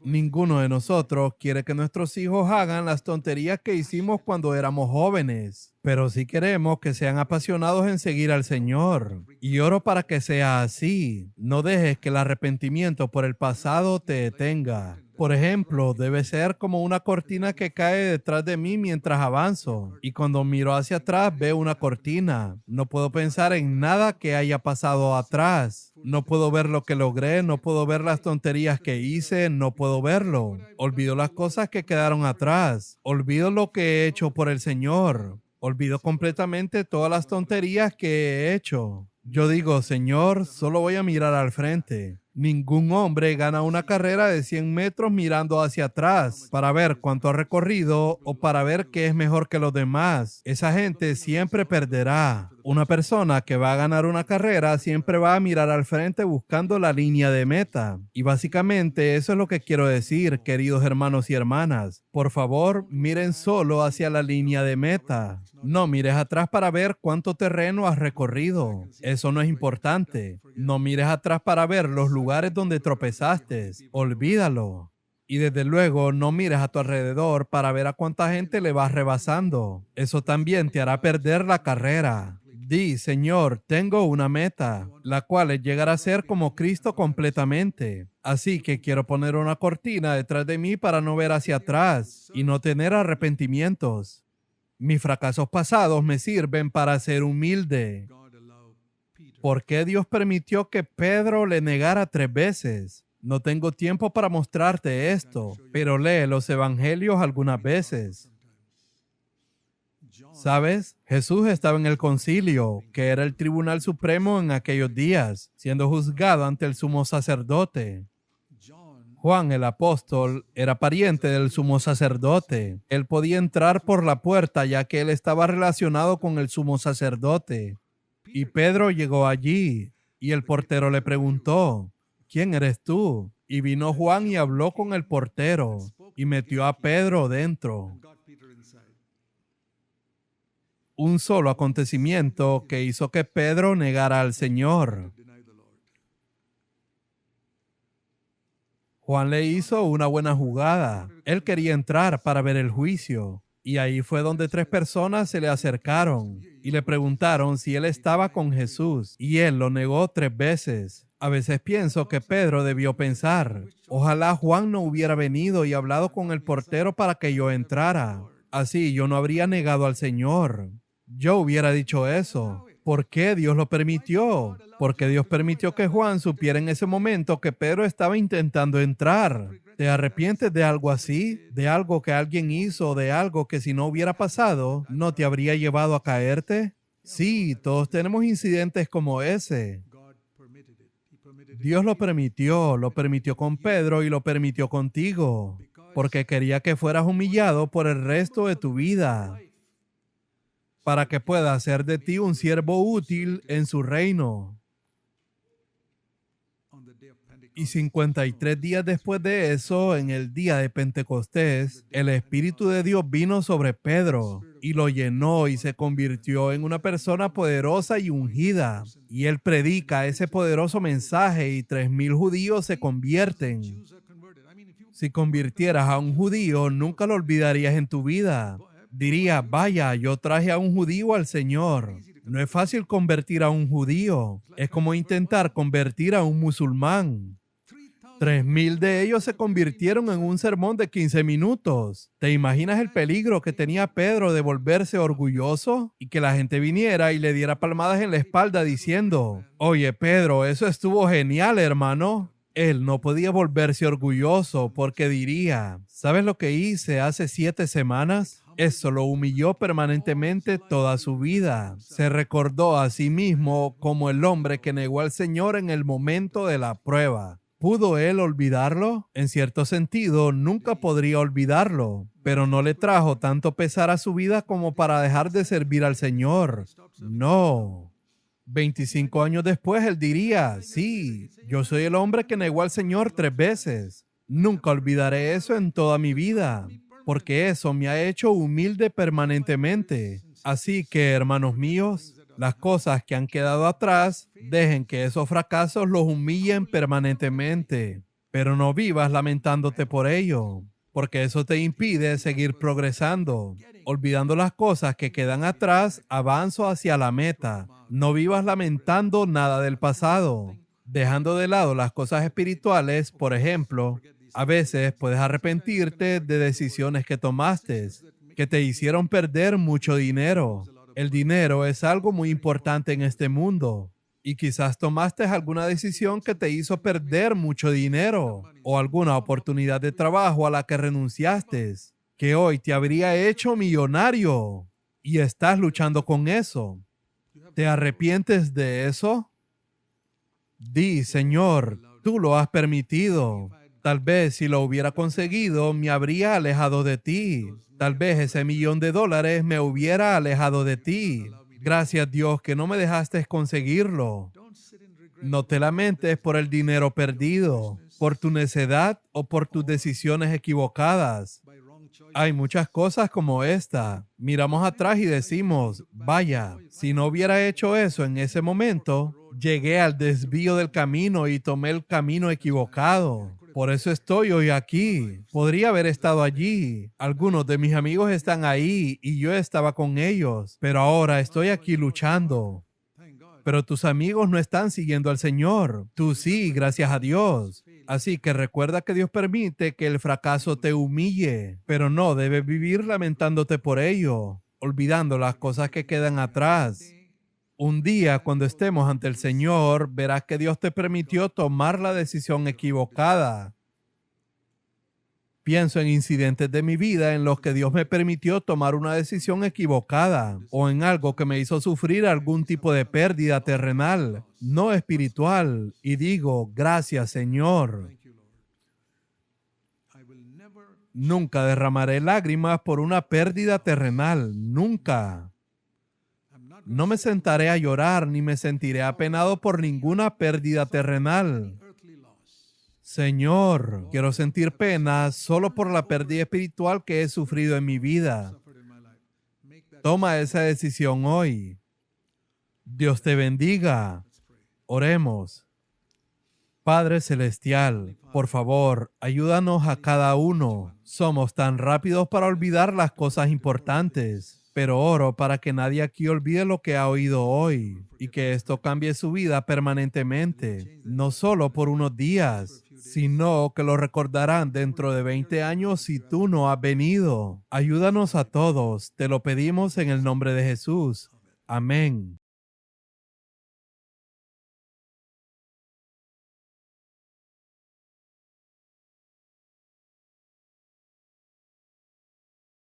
Ninguno de nosotros quiere que nuestros hijos hagan las tonterías que hicimos cuando éramos jóvenes, pero sí queremos que sean apasionados en seguir al Señor. Y oro para que sea así. No dejes que el arrepentimiento por el pasado te detenga. Por ejemplo, debe ser como una cortina que cae detrás de mí mientras avanzo. Y cuando miro hacia atrás, veo una cortina. No puedo pensar en nada que haya pasado atrás. No puedo ver lo que logré, no puedo ver las tonterías que hice, no puedo verlo. Olvido las cosas que quedaron atrás. Olvido lo que he hecho por el Señor. Olvido completamente todas las tonterías que he hecho. Yo digo, Señor, solo voy a mirar al frente. Ningún hombre gana una carrera de 100 metros mirando hacia atrás para ver cuánto ha recorrido o para ver qué es mejor que los demás. Esa gente siempre perderá. Una persona que va a ganar una carrera siempre va a mirar al frente buscando la línea de meta. Y básicamente eso es lo que quiero decir, queridos hermanos y hermanas. Por favor, miren solo hacia la línea de meta. No mires atrás para ver cuánto terreno has recorrido. Eso no es importante. No mires atrás para ver los lugares donde tropezaste. Olvídalo. Y desde luego no mires a tu alrededor para ver a cuánta gente le vas rebasando. Eso también te hará perder la carrera. Di, Señor, tengo una meta, la cual es llegar a ser como Cristo completamente. Así que quiero poner una cortina detrás de mí para no ver hacia atrás y no tener arrepentimientos. Mis fracasos pasados me sirven para ser humilde. ¿Por qué Dios permitió que Pedro le negara 3 veces? No tengo tiempo para mostrarte esto, pero lee los evangelios algunas veces. ¿Sabes? Jesús estaba en el concilio, que era el tribunal supremo en aquellos días, siendo juzgado ante el sumo sacerdote. Juan el apóstol era pariente del sumo sacerdote. Él podía entrar por la puerta ya que él estaba relacionado con el sumo sacerdote. Y Pedro llegó allí y el portero le preguntó, ¿quién eres tú? Y vino Juan y habló con el portero y metió a Pedro dentro. Un solo acontecimiento que hizo que Pedro negara al Señor. Juan le hizo una buena jugada. Él quería entrar para ver el juicio. Y ahí fue donde 3 personas se le acercaron y le preguntaron si él estaba con Jesús. Y él lo negó 3 veces. A veces pienso que Pedro debió pensar, ojalá Juan no hubiera venido y hablado con el portero para que yo entrara. Así yo no habría negado al Señor. Yo hubiera dicho eso. ¿Por qué Dios lo permitió? Porque Dios permitió que Juan supiera en ese momento que Pedro estaba intentando entrar. ¿Te arrepientes de algo así? ¿De algo que alguien hizo? ¿De algo que si no hubiera pasado, no te habría llevado a caerte? Sí, todos tenemos incidentes como ese. Dios lo permitió con Pedro y lo permitió contigo, porque quería que fueras humillado por el resto de tu vida, para que pueda hacer de ti un siervo útil en su reino. Y 53 días después de eso, en el día de Pentecostés, el Espíritu de Dios vino sobre Pedro y lo llenó y se convirtió en una persona poderosa y ungida. Y él predica ese poderoso mensaje y 3,000 judíos se convierten. Si convirtieras a un judío, nunca lo olvidarías en tu vida. Diría, vaya, yo traje a un judío al Señor. No es fácil convertir a un judío. Es como intentar convertir a un musulmán. 3,000 de ellos se convirtieron en un sermón de 15 minutos. ¿Te imaginas el peligro que tenía Pedro de volverse orgulloso? Y que la gente viniera y le diera palmadas en la espalda diciendo, oye Pedro, eso estuvo genial, hermano. Él no podía volverse orgulloso porque diría, ¿sabes lo que hice hace 7 semanas? Eso lo humilló permanentemente toda su vida. Se recordó a sí mismo como el hombre que negó al Señor en el momento de la prueba. ¿Pudo él olvidarlo? En cierto sentido, nunca podría olvidarlo, pero no le trajo tanto pesar a su vida como para dejar de servir al Señor. No. 25 años después, él diría, sí, yo soy el hombre que negó al Señor 3 veces. Nunca olvidaré eso en toda mi vida, porque eso me ha hecho humilde permanentemente. Así que, hermanos míos, las cosas que han quedado atrás, dejen que esos fracasos los humillen permanentemente, pero no vivas lamentándote por ello, porque eso te impide seguir progresando. Olvidando las cosas que quedan atrás, avanzo hacia la meta. No vivas lamentando nada del pasado. Dejando de lado las cosas espirituales, por ejemplo, a veces puedes arrepentirte de decisiones que tomaste, que te hicieron perder mucho dinero. El dinero es algo muy importante en este mundo. Y quizás tomaste alguna decisión que te hizo perder mucho dinero o alguna oportunidad de trabajo a la que renunciaste, que hoy te habría hecho millonario y estás luchando con eso. ¿Te arrepientes de eso? Di, Señor, tú lo has permitido. Tal vez si lo hubiera conseguido, me habría alejado de ti. Tal vez ese $1,000,000 me hubiera alejado de ti. Gracias, Dios, que no me dejaste conseguirlo. No te lamentes por el dinero perdido, por tu necedad o por tus decisiones equivocadas. Hay muchas cosas como esta. Miramos atrás y decimos, vaya, si no hubiera hecho eso en ese momento, llegué al desvío del camino y tomé el camino equivocado. Por eso estoy hoy aquí. Podría haber estado allí. Algunos de mis amigos están ahí y yo estaba con ellos, pero ahora estoy aquí luchando. Pero tus amigos no están siguiendo al Señor. Tú sí, gracias a Dios. Así que recuerda que Dios permite que el fracaso te humille, pero no debes vivir lamentándote por ello, olvidando las cosas que quedan atrás. Un día, cuando estemos ante el Señor, verás que Dios te permitió tomar la decisión equivocada. Pienso en incidentes de mi vida en los que Dios me permitió tomar una decisión equivocada o en algo que me hizo sufrir algún tipo de pérdida terrenal, no espiritual, y digo, gracias, Señor. Nunca derramaré lágrimas por una pérdida terrenal, nunca. No me sentaré a llorar ni me sentiré apenado por ninguna pérdida terrenal. Señor, quiero sentir pena solo por la pérdida espiritual que he sufrido en mi vida. Toma esa decisión hoy. Dios te bendiga. Oremos. Padre Celestial, por favor, ayúdanos a cada uno. Somos tan rápidos para olvidar las cosas importantes, pero oro para que nadie aquí olvide lo que ha oído hoy y que esto cambie su vida permanentemente, no solo por unos días, sino que lo recordarán dentro de 20 años si tú no has venido. Ayúdanos a todos, te lo pedimos en el nombre de Jesús. Amén.